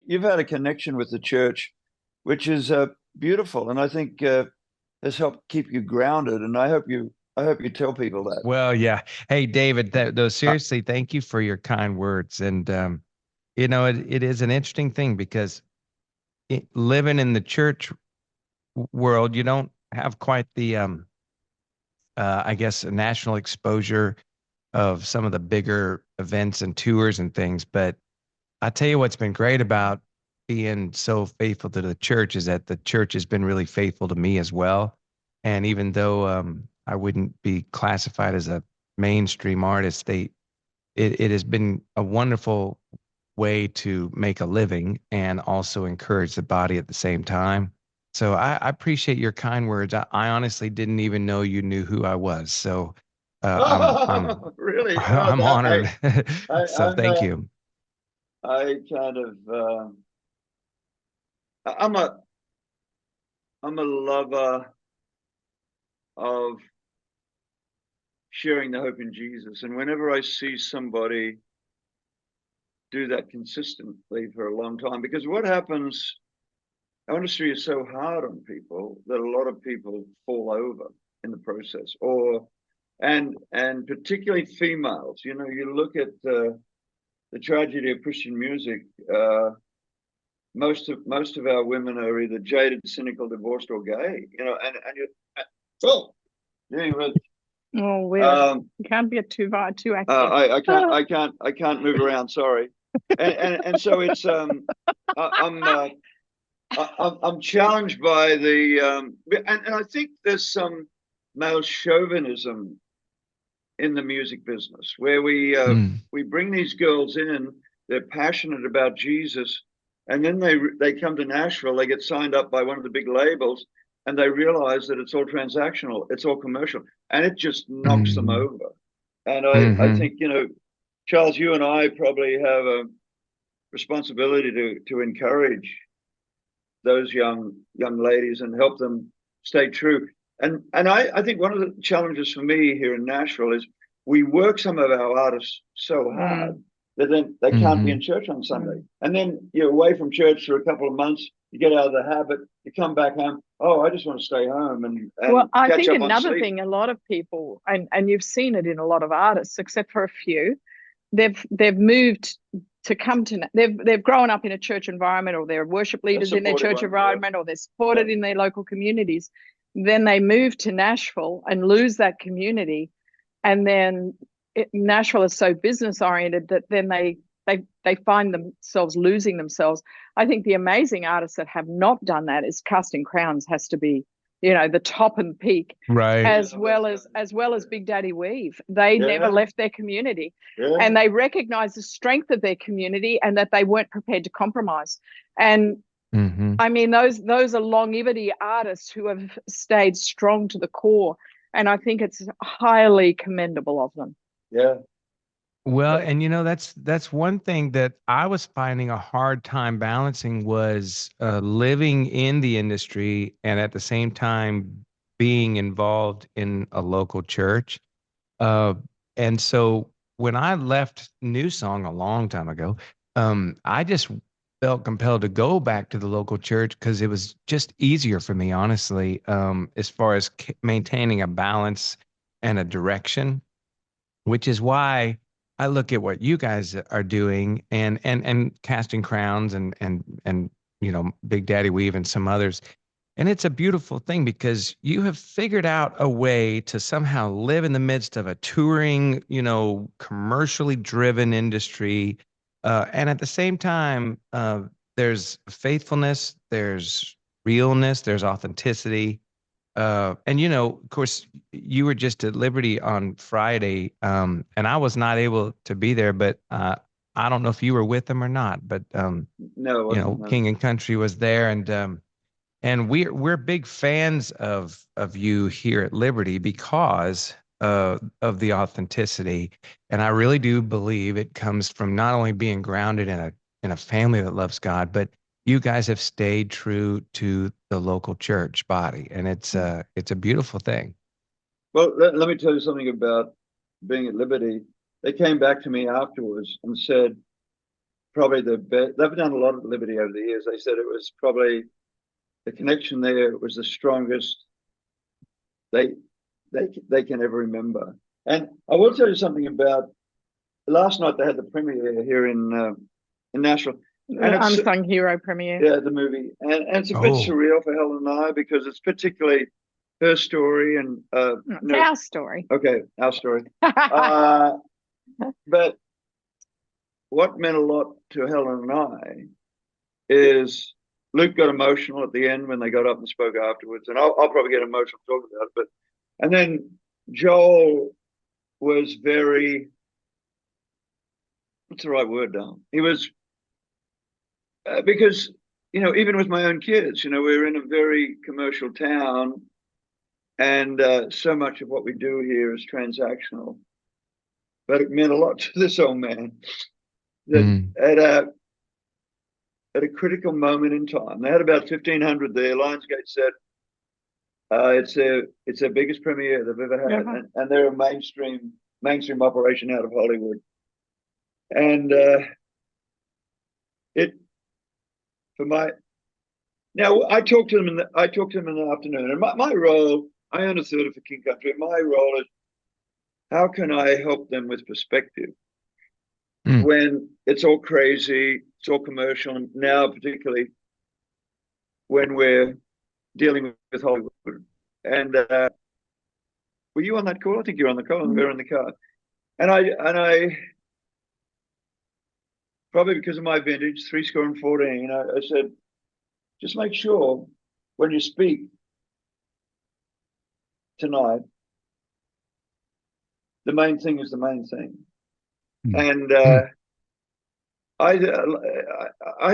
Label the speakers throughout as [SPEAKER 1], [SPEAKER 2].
[SPEAKER 1] you've had a connection with the church, which is beautiful, and I think has helped keep you grounded. And I hope you tell people that.
[SPEAKER 2] Well, yeah. Hey, David, though,
[SPEAKER 1] Uh,
[SPEAKER 2] seriously, thank you for your kind words. And, it is an interesting thing because living in the church world, you don't have quite the, I guess, national exposure of some of the bigger events and tours and things. But I tell you what's been great about being so faithful to the church is that the church has been really faithful to me as well. And even though I wouldn't be classified as a mainstream artist, it has been a wonderful way to make a living and also encourage the body at the same time. So I appreciate your kind words. I honestly didn't even know you knew who I was. So I'm
[SPEAKER 1] really? Oh,
[SPEAKER 2] I'm
[SPEAKER 1] no,
[SPEAKER 2] honored. So
[SPEAKER 1] I'm
[SPEAKER 2] thank you.
[SPEAKER 1] I kind of I'm a I'm a lover of sharing the hope in Jesus, and whenever I see somebody do that consistently for a long time, because what happens, our industry is so hard on people that a lot of people fall over in the process, or and particularly females. You know, you look at the tragedy of Christian music. Most of our women are either jaded, cynical, divorced, or gay. You know, and you well, anyway,
[SPEAKER 3] Oh, weird.
[SPEAKER 1] um,
[SPEAKER 3] You can't be too active.
[SPEAKER 1] I can't move around. Sorry, and so it's I, I'm uh, I'm challenged by the and I think there's some male chauvinism in the music business where
[SPEAKER 2] Mm.
[SPEAKER 1] we bring these girls in, they're passionate about Jesus, and then they come to Nashville, they get signed up by one of the big labels, and they realize that it's all transactional, it's all commercial, and it just knocks them
[SPEAKER 2] Mm.
[SPEAKER 1] over. And I
[SPEAKER 2] Hmm.
[SPEAKER 1] think, you know, Charles, you and I probably have a responsibility to encourage those young ladies and help them stay true. And I think one of the challenges for me here in Nashville is we work some of our artists so
[SPEAKER 3] Mm,
[SPEAKER 1] hard that then they can't be
[SPEAKER 2] Hmm.
[SPEAKER 1] in church on Sunday.
[SPEAKER 3] mm.
[SPEAKER 1] And then you're away from church for a couple of months, you get out of the habit, you come back home, oh, I just want to stay home
[SPEAKER 3] Well,
[SPEAKER 1] and
[SPEAKER 3] I
[SPEAKER 1] catch
[SPEAKER 3] think
[SPEAKER 1] up on
[SPEAKER 3] another
[SPEAKER 1] sleep.
[SPEAKER 3] thing, a lot of people, and you've seen it in a lot of artists, except for a few, they've moved to come to they've grown up in a church environment, or they're worship
[SPEAKER 1] A
[SPEAKER 3] leaders in their
[SPEAKER 1] supportive
[SPEAKER 3] church
[SPEAKER 1] one, yeah.
[SPEAKER 3] environment, or they're
[SPEAKER 1] Yeah.
[SPEAKER 3] supported in their local communities. Then they move to Nashville and lose that community, and then Nashville is so business oriented that then they find themselves losing themselves. I think the amazing artists that have not done that is Casting Crowns has to be, the top and peak,
[SPEAKER 2] Right.
[SPEAKER 1] Yeah,
[SPEAKER 3] as well as Big Daddy Weave. They never
[SPEAKER 1] yeah,
[SPEAKER 3] left their community,
[SPEAKER 1] yeah.
[SPEAKER 3] and they recognized the strength of their community and that they weren't prepared to compromise. And
[SPEAKER 2] Hmm.
[SPEAKER 3] I mean, those are longevity artists who have stayed strong to the core, and I think it's highly commendable of them.
[SPEAKER 1] Yeah.
[SPEAKER 2] Well, and that's one thing that I was finding a hard time balancing was living in the industry and at the same time being involved in a local church. Uh, and so when I left New Song a long time ago, I just felt compelled to go back to the local church because it was just easier for me, honestly, as far as maintaining a balance and a direction, which is why I look at what you guys are doing and Casting Crowns and Big Daddy Weave and some others. And it's a beautiful thing because you have figured out a way to somehow live in the midst of a touring, commercially driven industry. And at the same time, there's faithfulness, there's realness, there's authenticity. And of course, you were just at Liberty on Friday, and I was not able to be there, but I don't know if you were with them or not. But
[SPEAKER 1] No, it wasn't. No.
[SPEAKER 2] King and Country was there, and we're big fans of you here at Liberty because of the authenticity, and I really do believe it comes from not only being grounded in a family that loves God, but you guys have stayed true to the local church body, and it's a beautiful thing.
[SPEAKER 1] Well, let me tell you something about being at Liberty. They came back to me afterwards and said, probably the best. They've done a lot at Liberty over the years. They said it was probably the connection there was the strongest they can ever remember. And I will tell you something about last night. They had the premiere here in Nashville. And
[SPEAKER 3] The Unsung Hero premiere.
[SPEAKER 1] Yeah, the movie, and it's a bit surreal for Helen and I because it's particularly her story and
[SPEAKER 3] it's our story.
[SPEAKER 1] Okay, our story. But what meant a lot to Helen and I is Luke got emotional at the end when they got up and spoke afterwards, and I'll probably get emotional talking about it. But and then Joel was very, what's the right word, Dom? He was because even with my own kids, we're in a very commercial town, and so much of what we do here is transactional. But it meant a lot to this old man that at a critical moment in time, they had about 1,500 there. Lionsgate said it's their biggest premiere they've ever had, and they're a mainstream operation out of Hollywood. And now I talked to them in the afternoon, and my role, I own a theatre for King Country. My role is how can I help them with perspective when it's all crazy, it's all commercial, and now particularly when we're dealing with Hollywood. And were you on that call? I think you're on the call, and we're in the car. And I probably because of my vintage, 14, I said, just make sure when you speak tonight, the main thing is the main thing. And I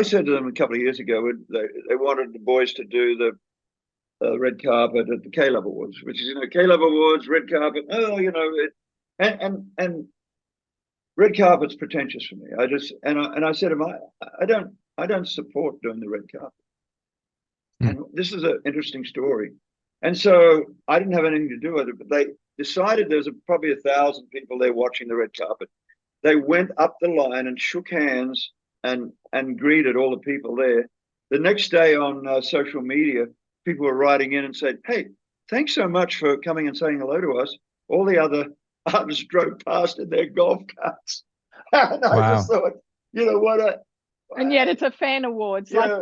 [SPEAKER 1] said to them a couple of years ago, they wanted the boys to do the red carpet at the K-Love Awards, which is K-Love Awards, red carpet. And red carpet's pretentious for me. I said to them, I don't support doing the red carpet. And this is an interesting story. And so I didn't have anything to do with it, but they decided there's probably 1,000 people there watching the red carpet. They went up the line and shook hands and greeted all the people there. The next day on social media, people were writing in and said, "Hey, thanks so much for coming and saying hello to us." All the other artists drove past in their golf carts. And I just thought, what
[SPEAKER 3] and yet it's a fan awards. Like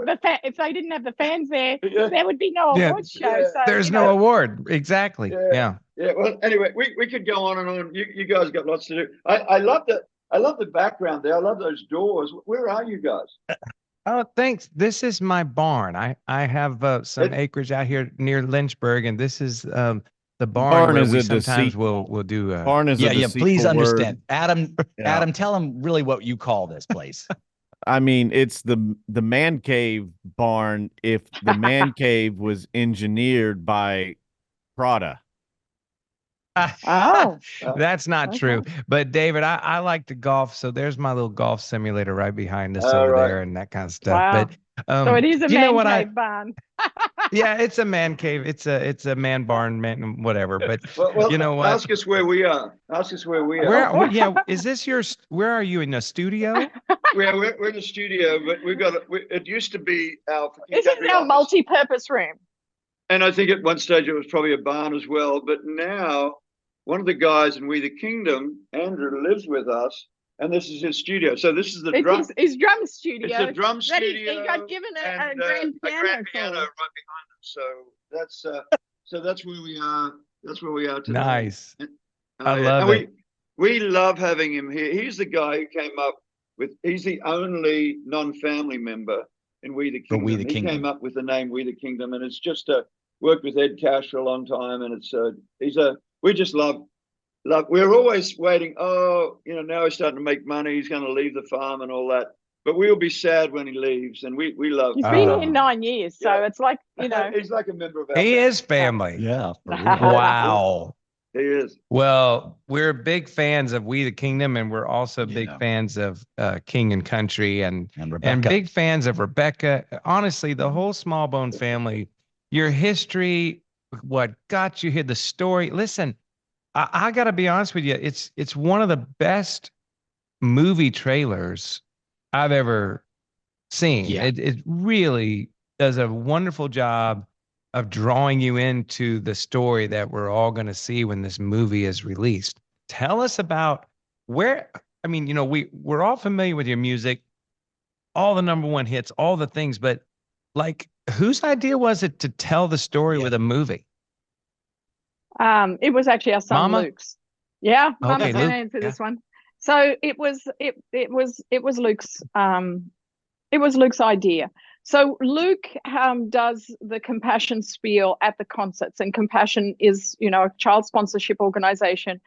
[SPEAKER 3] if they didn't have the fans there, there would be no awards show. So
[SPEAKER 2] there's no award. Exactly. Yeah.
[SPEAKER 1] Well, anyway, we could go on and on. You guys got lots to do. I love the background there. I love those doors. Where are you guys?
[SPEAKER 2] Oh, thanks. This is my barn. I have some acreage out here near Lynchburg, and this is the barn where we sometimes we'll do.
[SPEAKER 4] Barn is a deceitful
[SPEAKER 5] please understand,
[SPEAKER 4] word.
[SPEAKER 5] Adam, tell him really what you call this place.
[SPEAKER 4] I mean, it's the man cave barn if the man cave was engineered by Prada.
[SPEAKER 2] That's not true. But David, I like to golf, so there's my little golf simulator right behind us over there and that kind of stuff.
[SPEAKER 3] Wow.
[SPEAKER 2] But
[SPEAKER 3] so it is a man cave barn.
[SPEAKER 2] Yeah, it's a man cave. It's a man barn, whatever. But
[SPEAKER 1] well,
[SPEAKER 2] you know what?
[SPEAKER 1] Ask us where we are.
[SPEAKER 2] Is this your? Where are you, in a studio?
[SPEAKER 1] We're in a studio, but we've got. It used to be our.
[SPEAKER 3] This is our multi-purpose room.
[SPEAKER 1] And I think at one stage it was probably a barn as well. But now one of the guys in We the Kingdom, Andrew, lives with us, and this is his studio. So this is
[SPEAKER 3] his drum studio.
[SPEAKER 1] It's a drum studio.
[SPEAKER 3] He got given a grand piano
[SPEAKER 1] right behind him. So that's where we are. That's where we are today.
[SPEAKER 2] Nice. I love it.
[SPEAKER 1] We love having him here. He's the guy who came up with. He's the only non-family member in We the Kingdom.
[SPEAKER 5] We the Kingdom.
[SPEAKER 1] He came up with the name We the Kingdom, and it's just worked with Ed Cash for a long time, and we just love. We're always waiting. Oh, now he's starting to make money. He's going to leave the farm and all that. But we'll be sad when he leaves, and we love.
[SPEAKER 3] He's been here 9 years, so it's like
[SPEAKER 1] he's like a member of our.
[SPEAKER 2] He is family.
[SPEAKER 5] Yeah.
[SPEAKER 2] Wow.
[SPEAKER 1] He is.
[SPEAKER 2] Well, we're big fans of We the Kingdom, and we're also big fans of King and Country, and big fans of Rebecca. Honestly, the whole Smallbone family. Your history, what got you here, the story. Listen, I got to be honest with you. It's one of the best movie trailers I've ever seen.
[SPEAKER 5] Yeah.
[SPEAKER 2] It really does a wonderful job of drawing you into the story that we're all going to see when this movie is released. Tell us about where, I mean, you know, we're all familiar with your music, all the number one hits, all the things, but like whose idea was it to tell the story
[SPEAKER 5] Yeah.
[SPEAKER 2] with a movie?
[SPEAKER 3] It was actually our son
[SPEAKER 2] Mama?
[SPEAKER 3] Luke's. Yeah, Mama's
[SPEAKER 2] Okay,
[SPEAKER 3] going to
[SPEAKER 2] Luke.
[SPEAKER 3] answer
[SPEAKER 2] Yeah.
[SPEAKER 3] this one. So it was Luke's it was Luke's idea. So Luke does the Compassion spiel at the concerts, and Compassion is, you know, a child sponsorship organization,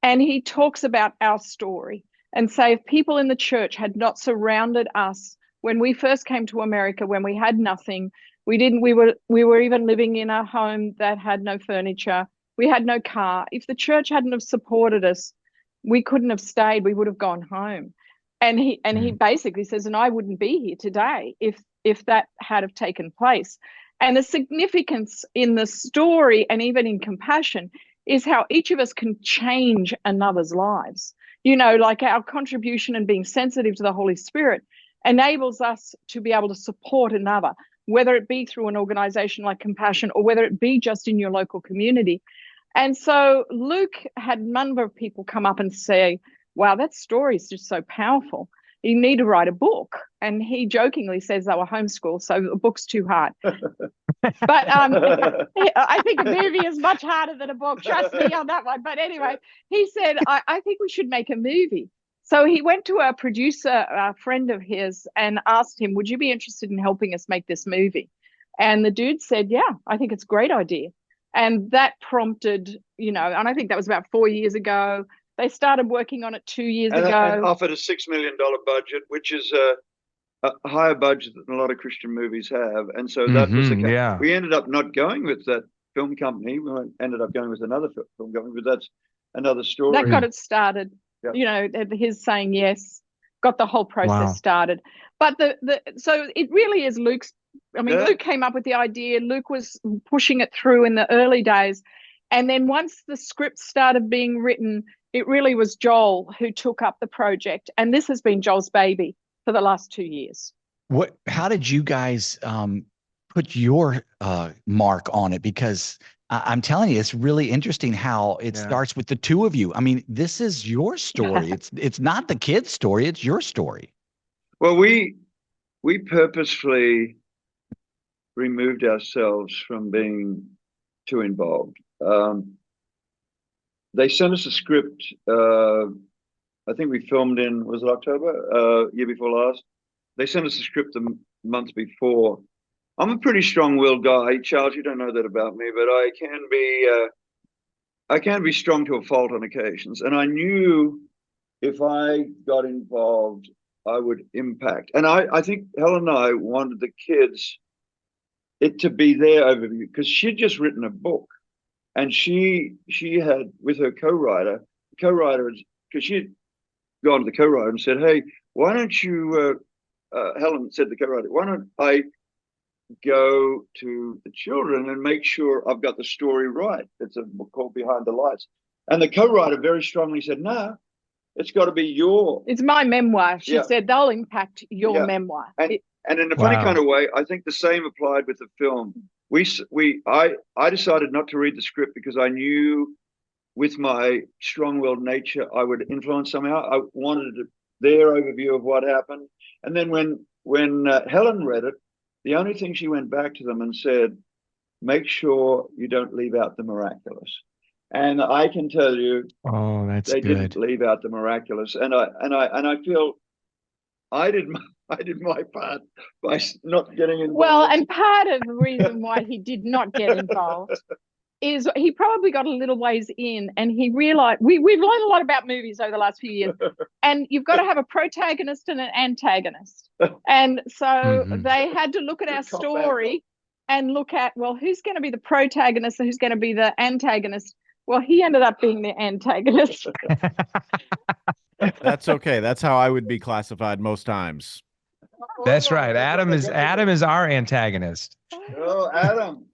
[SPEAKER 3] and he talks about our story and say if people in the church had not surrounded us when we first came to America, when we had nothing, we were even living in a home that had no furniture, we had no car. If the church hadn't have supported us, we couldn't have stayed, we would have gone home. And he basically says, and I wouldn't be here today if that had have taken place. And the significance in the story and even in Compassion is how each of us can change another's lives. You know, like our contribution and being sensitive to the Holy Spirit enables us to be able to support another, whether it be through an organization like Compassion or whether it be just in your local community. And so Luke had a number of people come up and say, wow, that story is just so powerful. You need to write a book. And he jokingly says they were homeschooled, so the book's too hard. But I think a movie is much harder than a book. Trust me on that one. But anyway, he said, I think we should make a movie. So he went to a producer, a friend of his, and asked him, would you be interested in helping us make this movie? And the dude said, yeah, I think it's a great idea. And that prompted, you know, and I think that was about 4 years ago. They started working on it 2 years ago.
[SPEAKER 1] And offered a $6 million budget, which is a higher budget than a lot of Christian movies have. And so that was the
[SPEAKER 2] yeah.
[SPEAKER 1] We ended up not going with that film company. We ended up going with another film company, but that's another story.
[SPEAKER 3] That got it started.
[SPEAKER 1] Yep.
[SPEAKER 3] You know, his saying yes got the whole process started. But so it really is Luke's. I mean, Luke came up with the idea. Luke was pushing it through in the early days. And then once the script started being written, it really was Joel who took up the project. And this has been Joel's baby for the last 2 years.
[SPEAKER 5] How did you guys put your mark on it? Because I'm telling you, it's really interesting how it starts with the two of you. I mean, this is your story. It's not the kid's story. It's your story.
[SPEAKER 1] Well, we purposefully removed ourselves from being too involved. They sent us a script. I think we filmed in, was it October? Year before last. They sent us a script a month before. I'm a pretty strong-willed guy, Charles. You don't know that about me, but I can be strong to a fault on occasions. And I knew if I got involved, I would impact. And I think Helen and I wanted the kids it to be their overview because she'd just written a book, and she had with her co-writer because she'd gone to the co-writer and said, "Hey, why don't you?" Helen said to the co-writer, "Why don't I go to the children and make sure I've got the story right?" It's a book called Behind the Lights. And the co-writer very strongly said, "No, it's got to be your."
[SPEAKER 3] It's my memoir. She said they'll impact your memoir.
[SPEAKER 1] And in a funny kind of way, I think the same applied with the film. I decided not to read the script because I knew with my strong-willed nature, I would influence somehow. I wanted their overview of what happened. And then when Helen read it, the only thing she went back to them and said, make sure you don't leave out the miraculous. And I can tell you, they didn't leave out the miraculous. And I feel I did my part by not getting involved.
[SPEAKER 3] Well, and part of the reason why he did not get involved is he probably got a little ways in and he realized we've learned a lot about movies over the last few years, and you've got to have a protagonist and an antagonist. And so they had to look at our story and look at, well, who's going to be the protagonist and who's going to be the antagonist? Well, he ended up being the antagonist.
[SPEAKER 4] That's okay. That's how I would be classified most times.
[SPEAKER 2] That's right. Adam is our antagonist.
[SPEAKER 1] Oh, Adam.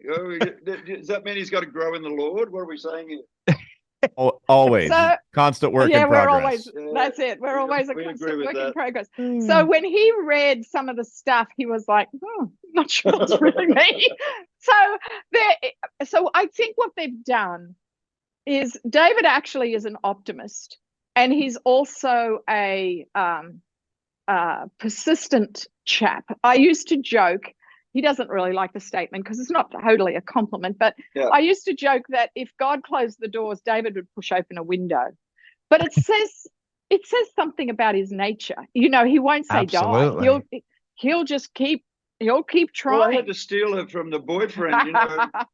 [SPEAKER 1] Does that mean he's got to grow in the Lord? What are we saying here?
[SPEAKER 4] Always.
[SPEAKER 3] So,
[SPEAKER 4] Constant work
[SPEAKER 3] yeah,
[SPEAKER 4] in
[SPEAKER 3] we're
[SPEAKER 4] progress.
[SPEAKER 3] always, that's it. We're always a
[SPEAKER 1] we agree
[SPEAKER 3] constant
[SPEAKER 1] with
[SPEAKER 3] work in
[SPEAKER 1] that.
[SPEAKER 3] progress. So when he read some of the stuff, he was like, not sure it's really me. So I think what they've done is David actually is an optimist, and he's also a persistent chap. I used to joke, he doesn't really like the statement because it's not totally a compliment, but
[SPEAKER 1] Yeah.
[SPEAKER 3] I used to joke that if God closed the doors, David would push open a window. But it says something about his nature. You know, he won't say
[SPEAKER 2] Absolutely.
[SPEAKER 3] die. He'll keep trying.
[SPEAKER 1] Well, I had to steal her from the boyfriend,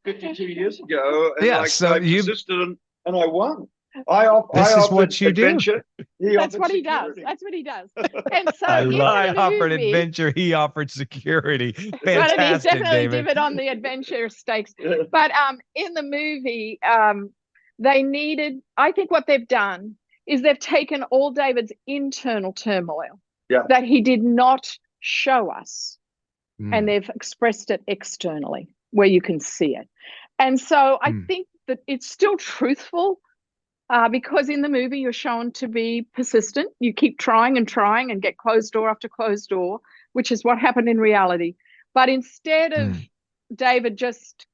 [SPEAKER 1] 52 years ago, and
[SPEAKER 2] Yeah, so
[SPEAKER 1] I persisted and I won. I offered
[SPEAKER 2] what you do.
[SPEAKER 1] adventure.
[SPEAKER 3] That's what he does. That's what he does. And so
[SPEAKER 2] I offered
[SPEAKER 3] movie,
[SPEAKER 2] adventure. He offered security.
[SPEAKER 3] well, and he's
[SPEAKER 2] Fantastic,
[SPEAKER 3] definitely
[SPEAKER 2] David.
[SPEAKER 3] David on the adventure stakes. But in the movie, they needed. I think what they've done is they've taken all David's internal turmoil that he did not show us, and they've expressed it externally where you can see it. And so I think that it's still truthful. Because in the movie you're shown to be persistent. You keep trying and get closed door after closed door, which is what happened in reality. But instead of David just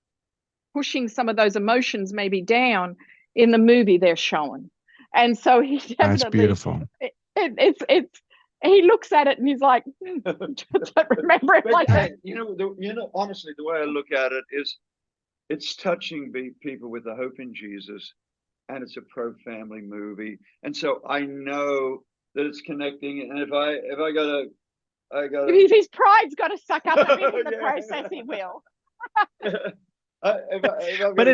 [SPEAKER 3] pushing some of those emotions maybe down, in the movie they're shown. And so he definitely,
[SPEAKER 2] that's beautiful.
[SPEAKER 3] It's he looks at it and he's like, don't remember it like that.
[SPEAKER 1] Honestly, the way I look at it is, it's touching people with the hope in Jesus. And it's a pro-family movie, and so I know that it's connecting. And if I gotta,
[SPEAKER 3] if his pride's got to suck up a bit in the process, he will.
[SPEAKER 2] But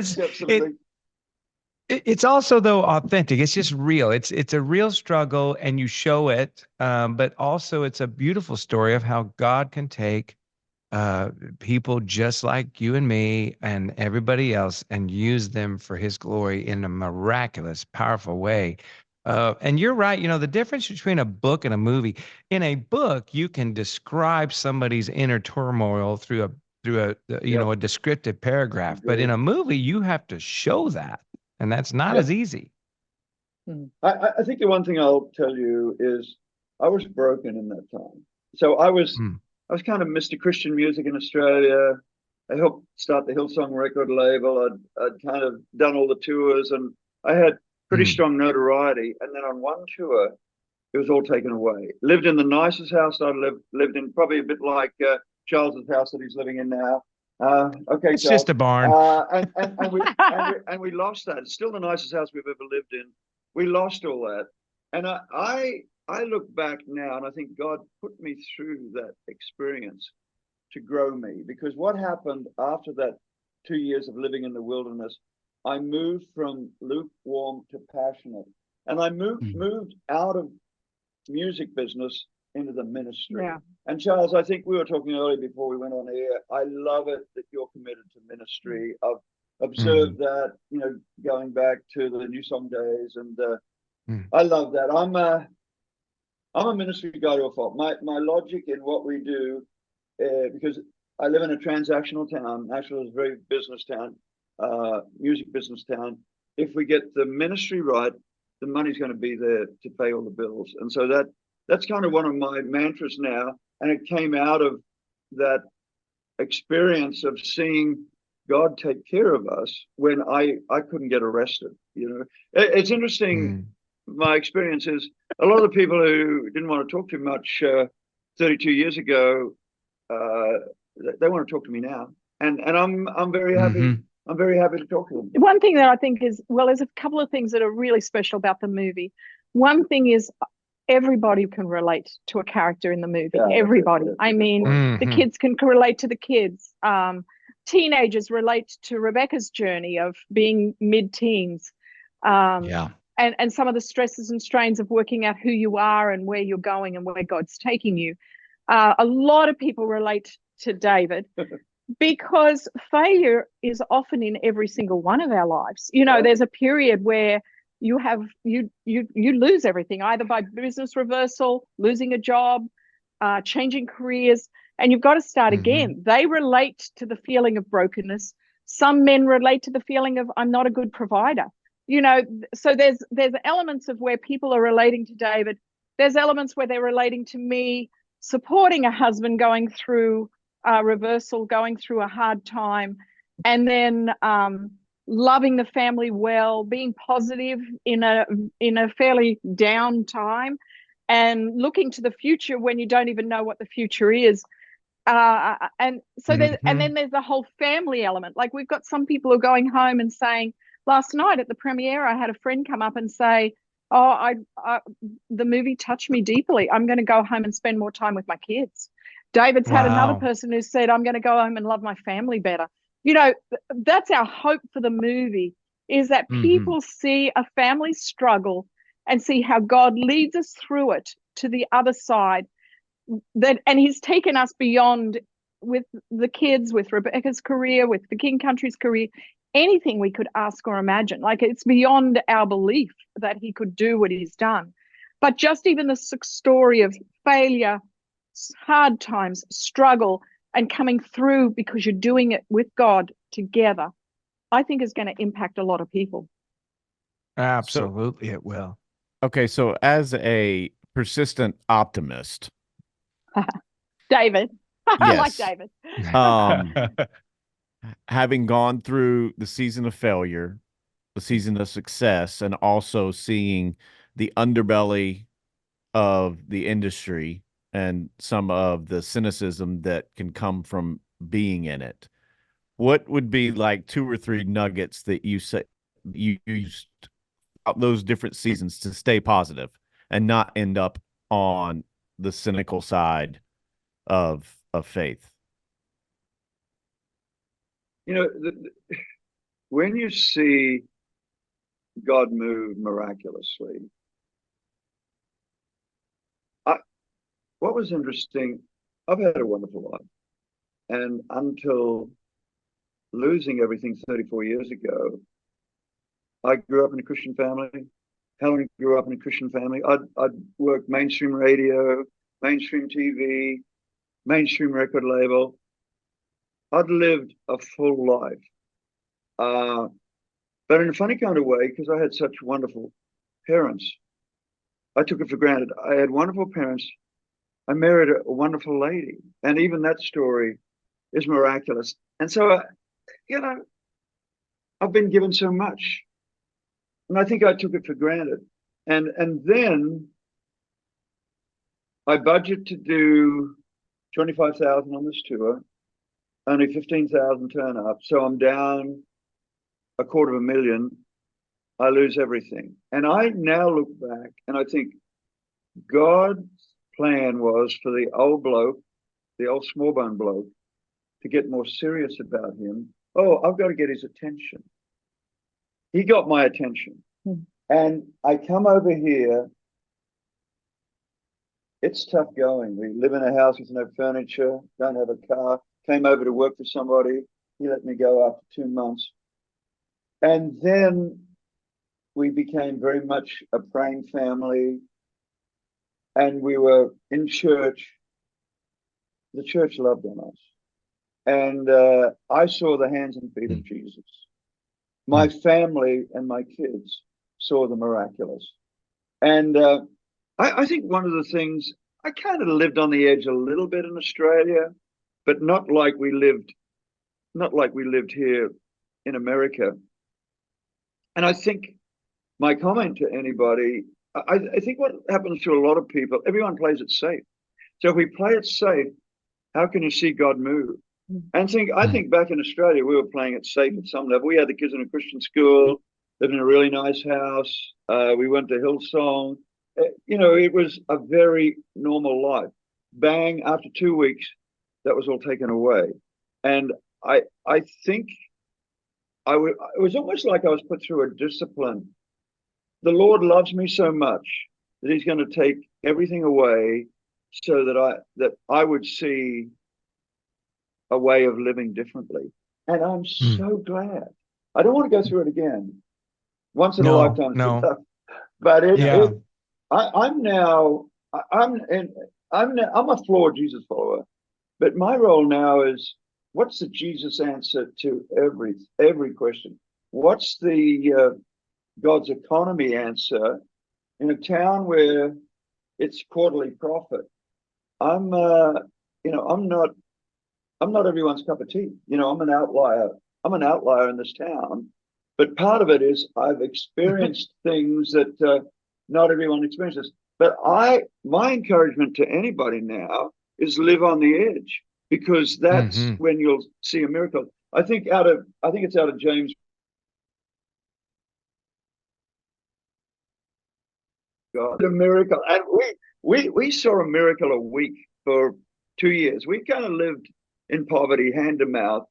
[SPEAKER 2] it's also though authentic. It's just real. It's a real struggle, and you show it. But also, it's a beautiful story of how God can take people just like you and me and everybody else and use them for his glory in a miraculous, powerful way. And you're right. You know, the difference between a book and a movie, in a book, you can describe somebody's inner turmoil through a descriptive paragraph, but in a movie, you have to show that. And that's not as easy.
[SPEAKER 1] I think the one thing I'll tell you is I was broken in that time. So I was kind of Mr. Christian music in Australia. I helped start the Hillsong record label. I'd kind of done all the tours, and I had pretty strong notoriety. And then on one tour, it was all taken away. Lived in the nicest house I'd lived in, probably a bit like Charles's house that he's living in now. Okay,
[SPEAKER 2] it's
[SPEAKER 1] Charles.
[SPEAKER 2] just a barn.
[SPEAKER 1] And we lost that. It's still the nicest house we've ever lived in. We lost all that. And I look back now and I think God put me through that experience to grow me, because what happened after that 2 years of living in the wilderness, I moved from lukewarm to passionate, and I moved out of music business into the ministry.
[SPEAKER 3] Yeah.
[SPEAKER 1] And Charles, I think we were talking earlier before we went on air. I love it that you're committed to ministry. I've observed that, going back to the New Song days, and I love that. I'm a ministry guy to a fault. My logic in what we do, because I live in a transactional town. Nashville is a very business town, music business town. If we get the ministry right, the money's going to be there to pay all the bills. And so that's kind of one of my mantras now. And it came out of that experience of seeing God take care of us when I couldn't get arrested. It's interesting. My experience is a lot of the people who didn't want to talk too much 32 years ago, they want to talk to me now, and I'm very happy. I'm very happy to talk to them.
[SPEAKER 3] One thing that I think is, well, there's a couple of things that are really special about the movie. One thing is everybody can relate to a character in the movie. Everybody. I mean, the kids can relate to the kids. Teenagers relate to Rebecca's journey of being mid-teens. And some of the stresses and strains of working out who you are and where you're going and where God's taking you. A lot of people relate to David because failure is often in every single one of our lives. There's a period where you lose everything, either by business reversal, losing a job, changing careers, and you've got to start again. They relate to the feeling of brokenness. Some men relate to the feeling of, I'm not a good provider. So there's elements of where people are relating to David. There's elements where they're relating to me, supporting a husband going through a reversal, going through a hard time, and then loving the family well, being positive in a fairly down time, and looking to the future when you don't even know what the future is. And then there's the whole family element. Like, we've got some people who are going home and saying, last night at the premiere, I had a friend come up and say, oh, the movie touched me deeply. I'm going to go home and spend more time with my kids. David's had another person who said, I'm going to go home and love my family better. That's our hope for the movie, is that people see a family struggle and see how God leads us through it to the other side. And he's taken us beyond, with the kids, with Rebecca's career, with the King Country's career, anything we could ask or imagine. Like, it's beyond our belief that he could do what he's done. But just even the story of failure, hard times, struggle, and coming through because you're doing it with God together, I think is going to impact a lot of people.
[SPEAKER 2] Absolutely, it will.
[SPEAKER 4] Okay, so as a persistent optimist,
[SPEAKER 3] David, I like
[SPEAKER 4] yes,
[SPEAKER 3] David.
[SPEAKER 4] having gone through the season of failure, the season of success, and also seeing the underbelly of the industry and some of the cynicism that can come from being in it, what would be like 2 or 3 nuggets that you say you used those different seasons to stay positive and not end up on the cynical side of faith?
[SPEAKER 1] When you see God move miraculously, what was interesting, I've had a wonderful life. And until losing everything 34 years ago, I grew up in a Christian family. Helen grew up in a Christian family. I'd worked mainstream radio, mainstream TV, mainstream record label. I'd lived a full life. But in a funny kind of way, because I had such wonderful parents, I took it for granted. I had wonderful parents. I married a wonderful lady. And even that story is miraculous. And so, I've been given so much. And I think I took it for granted. And then I budget to do 25,000 on this tour, only 15,000 turn up. So I'm down $250,000. I lose everything. And I now look back and I think God's plan was for the old bloke, the old Smallbone bloke, to get more serious about him. Oh, I've got to get his attention. He got my attention. And I come over here. It's tough going. We live in a house with no furniture, don't have a car. Came over to work for somebody. He let me go after 2 months. And then we became very much a praying family. And we were in church. The church loved on us. And I saw the hands and feet of Jesus. My family and my kids saw the miraculous. And I think one of the things, I kind of lived on the edge a little bit in Australia, but not like we lived here in America. And I think my comment to anybody, I think what happens to a lot of people, everyone plays it safe. So if we play it safe, how can you see God move? And I think back in Australia, we were playing it safe at some level. We had the kids in a Christian school, lived in a really nice house. We went to Hillsong. It was a very normal life. Bang, after 2 weeks, that was all taken away. And I think it was almost like I was put through a discipline. The Lord loves me so much that he's going to take everything away so that I would see a way of living differently. And I'm so glad. I don't want to go through it again. Once in a lifetime.
[SPEAKER 2] No.
[SPEAKER 1] But I'm a flawed Jesus follower. But my role now is, what's the Jesus answer to every question? What's the God's economy answer in a town where it's quarterly profit. I'm not everyone's cup of tea. I'm an outlier. I'm an outlier in this town. But part of it is I've experienced things that not everyone experiences. But my encouragement to anybody now is live on the edge, because that's when you'll see a miracle. I think it's out of James. God, a miracle. And we saw a miracle a week for 2 years. We kind of lived in poverty, hand to mouth,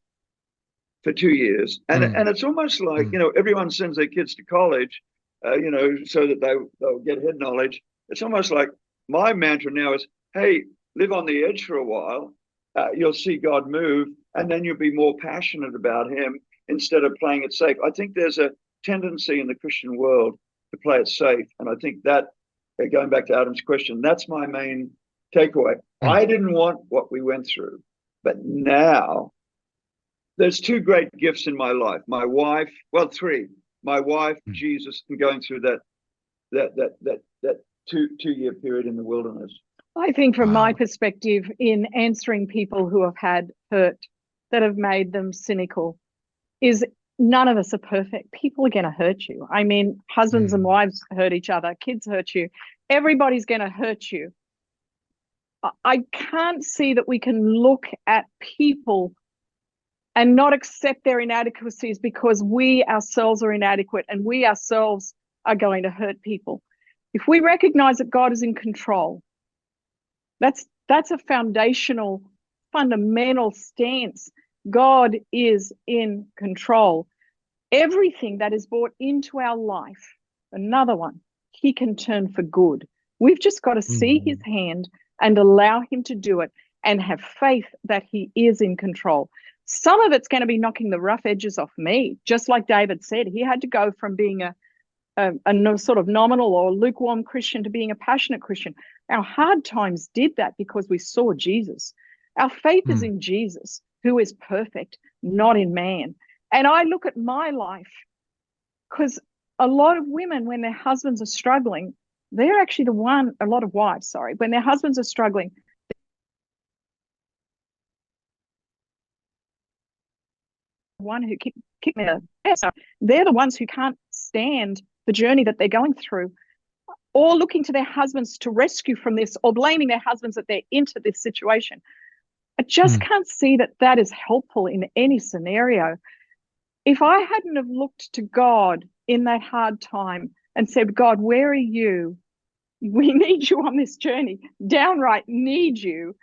[SPEAKER 1] for 2 years. And it's almost like, everyone sends their kids to college, so that they'll get head knowledge. It's almost like my mantra now is, hey, live on the edge for a while. You'll see God move, and then you'll be more passionate about him instead of playing it safe. I think there's a tendency in the Christian world to play it safe. And I think that, going back to Adam's question, that's my main takeaway. I didn't want what we went through, but now there's two great gifts in my life. My wife, well, three. My wife, Jesus, and going through that two-year period in the wilderness.
[SPEAKER 3] I think from my perspective, in answering people who have had hurt that have made them cynical, is none of us are perfect. People are going to hurt you. I mean, husbands and wives hurt each other. Kids hurt you. Everybody's going to hurt you. I can't see that we can look at people and not accept their inadequacies because we ourselves are inadequate and we ourselves are going to hurt people. If we recognize that God is in control, that's a fundamental stance. God is in control. Everything that is brought into our life, another one, he can turn for good. We've just got to see his hand and allow him to do it and have faith that he is in control. Some of it's going to be knocking the rough edges off me, just like David said. He had to go from being a sort of nominal or lukewarm Christian to being a passionate Christian. Our hard times did that because we saw Jesus. Our faith is in Jesus, who is perfect, not in man. And I look at my life, because a lot of women, when their husbands are struggling, they're actually a lot of wives, sorry, when their husbands are struggling, one who kicked me ass. They're the ones who can't stand the journey that they're going through, or looking to their husbands to rescue from this, or blaming their husbands that they're into this situation. I just can't see that that is helpful in any scenario. If I hadn't have looked to God in that hard time and said, God, where are you? We need you on this journey, downright need you.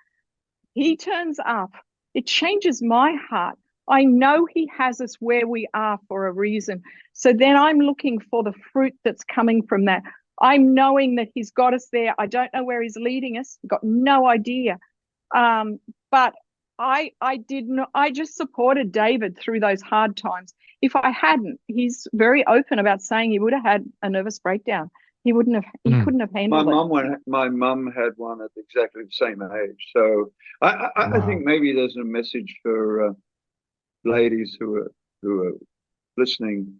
[SPEAKER 3] He turns up. It changes my heart. I know he has us where we are for a reason. So then I'm looking for the fruit that's coming from that. I'm knowing that he's got us there. I don't know where he's leading us. I've got no idea. But I just supported David through those hard times. If I hadn't, he's very open about saying he would have had a nervous breakdown. He couldn't have handled it.
[SPEAKER 1] My mum had one at exactly the same age. So I think maybe there's a message for ladies who are listening.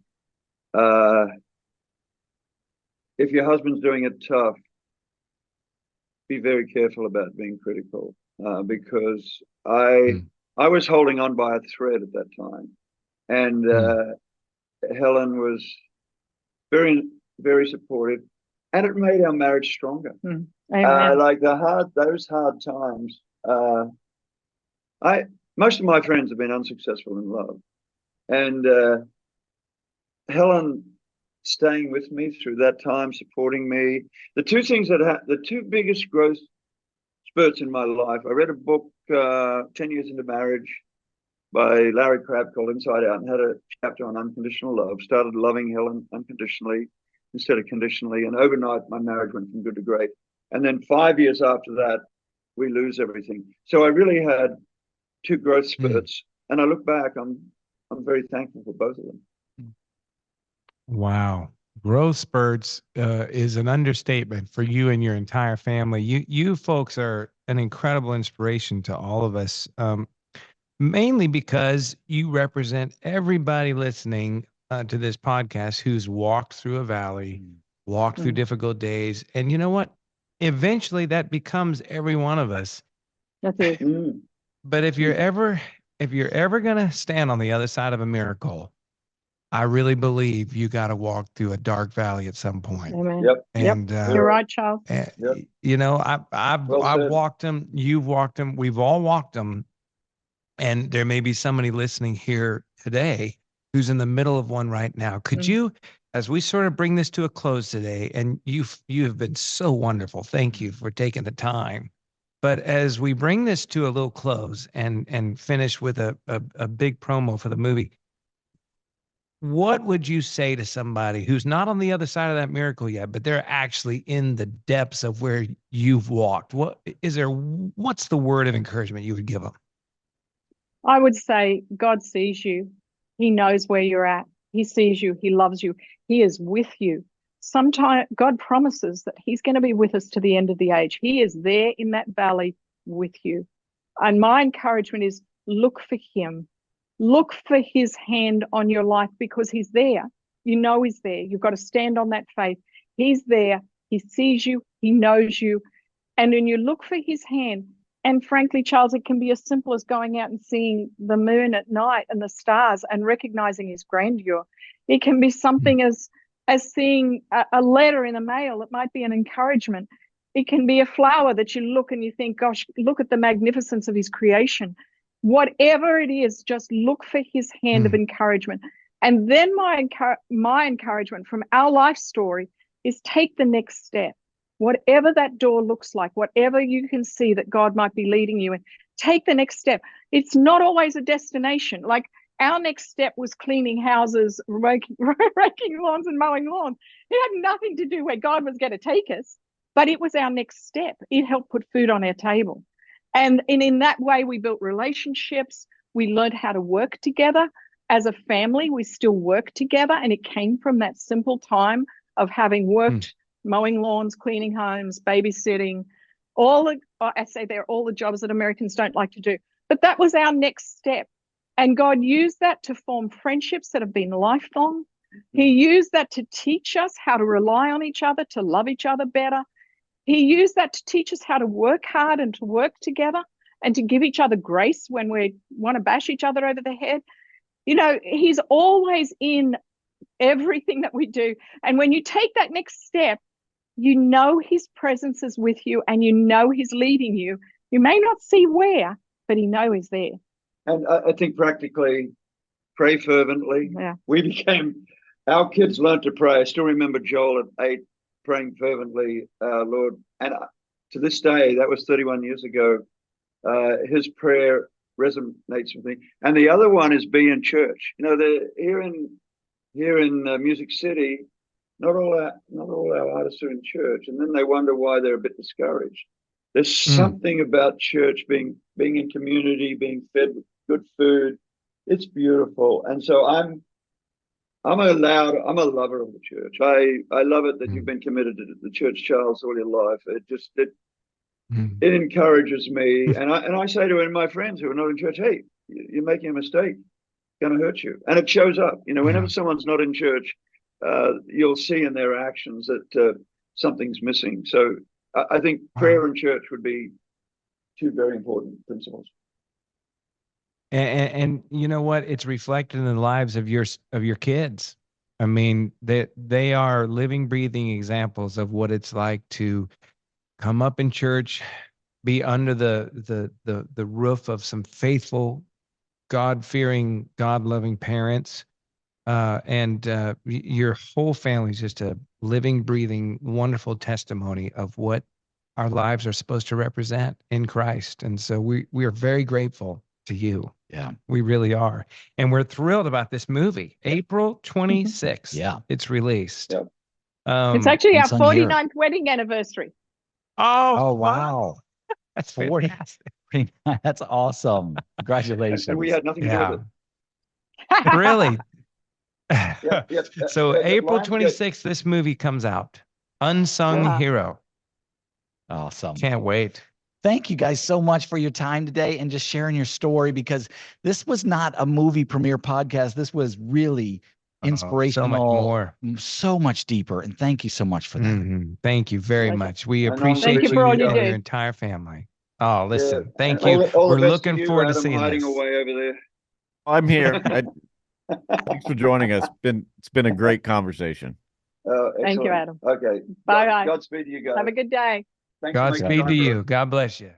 [SPEAKER 1] If your husband's doing it tough, be very careful about being critical, because I was holding on by a thread at that time, and Helen was very, very supportive, and it made our marriage stronger. Like those hard times. Most of my friends have been unsuccessful in love, and Helen staying with me through that time, supporting me. The two biggest growth spurts in my life. I read a book 10 years into marriage by Larry Crabb called Inside Out, and had a chapter on unconditional love. Started loving Helen unconditionally instead of conditionally, and overnight my marriage went from good to great. And then 5 years after that, we lose everything. So I really had two growth spurts, and I look back, I'm very thankful for both of them.
[SPEAKER 2] Wow. Growth spurts is an understatement for you and your entire family. You folks are an incredible inspiration to all of us, mainly because you represent everybody listening to this podcast who's walked through a valley, walked through difficult days. And you know what? Eventually that becomes every one of us.
[SPEAKER 3] That's it.
[SPEAKER 2] But if you're ever going to stand on the other side of a miracle, I really believe you got to walk through a dark valley at some point.
[SPEAKER 3] Amen.
[SPEAKER 1] Yep.
[SPEAKER 2] And
[SPEAKER 3] You're right, Charles.
[SPEAKER 1] Yep.
[SPEAKER 2] you know, I've
[SPEAKER 1] Well said.
[SPEAKER 2] walked them. You've walked them. We've all walked them. And there may be somebody listening here today who's in the middle of one right now. Could you, as we sort of bring this to a close today, and you have been so wonderful. Thank you for taking the time. But as we bring this to a little close and finish with a big promo for the movie, what would you say to somebody who's not on the other side of that miracle yet, but they're actually in the depths of where you've walked? What's the word of encouragement you would give them?
[SPEAKER 3] I would say God sees you. He knows where you're at. He sees you. He loves you. He is with you. Sometimes God promises that he's going to be with us to the end of the age. He is there in that valley with you. And my encouragement is look for him. Look for his hand on your life because he's there. You know he's there. You've got to stand on that faith. He's there. He sees you. He knows you. And when you look for his hand, and frankly, Charles, it can be as simple as going out and seeing the moon at night and the stars and recognizing his grandeur. It can be something as seeing a letter in the mail. It might be an encouragement. It can be a flower that you look and you think, gosh, look at the magnificence of his creation. Whatever it is, just look for his hand of encouragement. And then my encouragement from our life story is take the next step. Whatever that door looks like, whatever you can see that God might be leading you in, take the next step. It's not always a destination. Like our next step was cleaning houses, raking lawns and mowing lawns. It had nothing to do where God was going to take us, but it was our next step. It helped put food on our table. And in that way, we built relationships. We learned how to work together. As a family, we still work together. And it came from that simple time of having worked mowing lawns, cleaning homes, babysitting, I say they're all the jobs that Americans don't like to do. But that was our next step. And God used that to form friendships that have been lifelong. He used that to teach us how to rely on each other, to love each other better. He used that to teach us how to work hard and to work together and to give each other grace when we want to bash each other over the head. You know, he's always in everything that we do. And when you take that next step, you know his presence is with you and you know he's leading you. You may not see where, but you know he's there.
[SPEAKER 1] And I think practically pray fervently.
[SPEAKER 3] Yeah.
[SPEAKER 1] Our kids learned to pray. I still remember Joel at 8 praying fervently, Lord. And to this day, that was 31 years ago, his prayer resonates with me. And the other one is be in church. You know, here in Music City, not all our artists are in church, and then they wonder why they're a bit discouraged. There's something about church being in community, being fed with good food. It's beautiful, and so I'm a lover of the church. I love it that you've been committed to the church, Charles, all your life. It encourages me, and I say to my friends who are not in church, hey, you're making a mistake. It's going to hurt you, and it shows up. You know, whenever someone's not in church, you'll see in their actions that something's missing. So I think prayer and church would be two very important principles.
[SPEAKER 2] And you know what? It's reflected in the lives of your kids. I mean, they are living, breathing examples of what it's like to come up in church, be under the roof of some faithful, God-fearing, God-loving parents. And your whole family is just a living, breathing, wonderful testimony of what our lives are supposed to represent in Christ. And so we are very grateful to you.
[SPEAKER 5] Yeah,
[SPEAKER 2] we really are. And we're thrilled about this movie. April 26th.
[SPEAKER 5] Yeah.
[SPEAKER 2] It's released.
[SPEAKER 1] Yep.
[SPEAKER 3] It's actually our
[SPEAKER 5] Unsung Hero.
[SPEAKER 3] 49th wedding anniversry.
[SPEAKER 5] Oh, wow.
[SPEAKER 2] That's
[SPEAKER 5] 40.
[SPEAKER 2] fantastic.
[SPEAKER 5] That's awesome. Congratulations.
[SPEAKER 1] And we had nothing to do with
[SPEAKER 2] Yeah. Really?
[SPEAKER 1] Yep.
[SPEAKER 2] So April 26th, this movie comes out. Unsung Hero.
[SPEAKER 5] Awesome.
[SPEAKER 2] Can't wait.
[SPEAKER 5] Thank you guys so much for your time today and just sharing your story, because this was not a movie premiere podcast. This was really inspirational,
[SPEAKER 2] so much more.
[SPEAKER 5] so much deeper. And thank you so much for that.
[SPEAKER 2] Thank you very
[SPEAKER 3] Pleasure.
[SPEAKER 2] much. We
[SPEAKER 1] And I'm
[SPEAKER 2] appreciate
[SPEAKER 3] Thank you for all you
[SPEAKER 2] and
[SPEAKER 3] do.
[SPEAKER 2] your entire family. Oh, listen, thank
[SPEAKER 1] And
[SPEAKER 2] you.
[SPEAKER 1] all the
[SPEAKER 2] We're
[SPEAKER 1] best to
[SPEAKER 2] looking
[SPEAKER 1] you,
[SPEAKER 2] forward to
[SPEAKER 1] Adam,
[SPEAKER 2] seeing
[SPEAKER 1] hiding
[SPEAKER 2] this.
[SPEAKER 1] away over there.
[SPEAKER 4] I'm here. Thanks for joining us. It's been a great conversation.
[SPEAKER 3] Thank you,
[SPEAKER 1] Excellent.
[SPEAKER 3] Adam.
[SPEAKER 1] Okay.
[SPEAKER 3] Bye.
[SPEAKER 1] Godspeed to you guys.
[SPEAKER 3] Have a good day.
[SPEAKER 1] Thanks for making
[SPEAKER 2] Godspeed
[SPEAKER 1] time
[SPEAKER 2] to
[SPEAKER 1] for
[SPEAKER 2] you.
[SPEAKER 1] us.
[SPEAKER 2] God bless you.